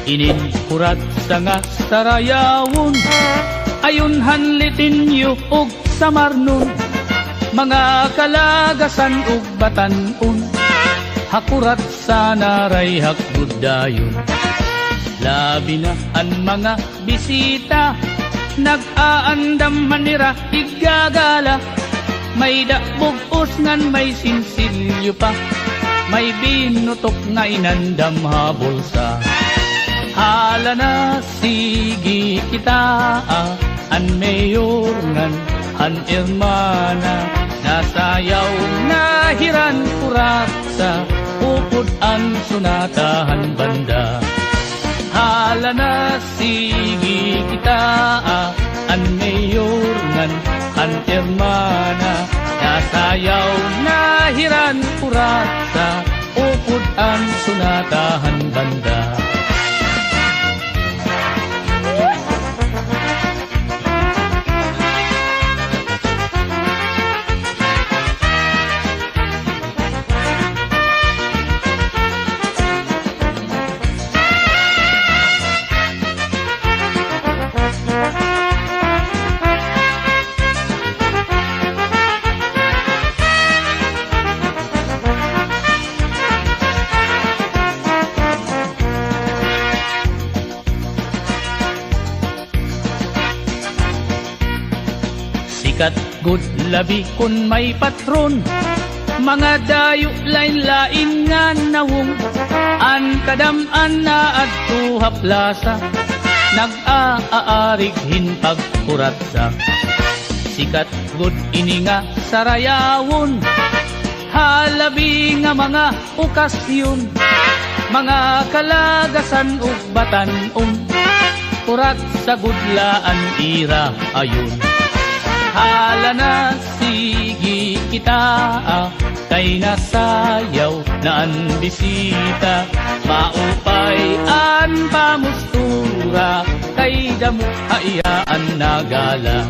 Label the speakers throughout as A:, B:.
A: Ininkurat sa nga sarayawon, ayun hanlitin yu og Samar nun. Mga kalagasan ug batanon, hakurat sa naray hakbud dayon. Labi na ang mga bisita, nag-aandam manira igagala. May dakbog usngan, may sinsilyo pa, may binutok nga inandam habulsa. Hala na sige kita, an mayor ngan an irmana, nasayaw na hiran kuratsa, upod ang sunatahan banda. Hala na sige kita, an mayor ngan an irmana, nasayaw na hiran kuratsa, upod ang sunatahan banda. Sikat good labi kun may patron, mga dayo lain-lain nga nawong. An kadam-an na adto haplasa, nag-aarig hinpagkuratsa. Sikat good ini nga sarayawon, halabi nga mga okasyon. Mga kalagasan ug batanon, kurat sa gudlaan ira ayon. Hala na sige kita, kay nasayaw na ang bisita. Maupay an pamustura, kay damo hayaan na gala.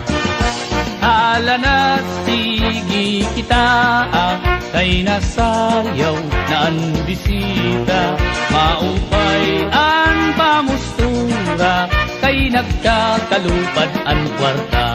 A: Hala na sige kita, kay nasayaw na ang bisita. Maupay ang pamustura, kay nagkakalupad ang kwarta.